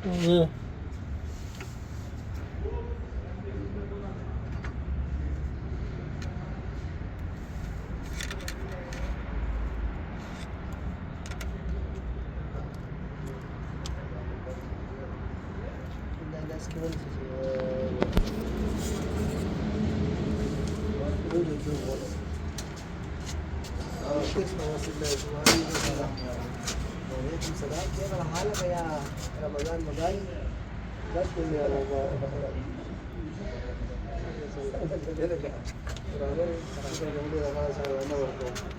إيه. وعليكم السلام، كيف حالك يا رمضان مباي؟ بسم يا رمضان.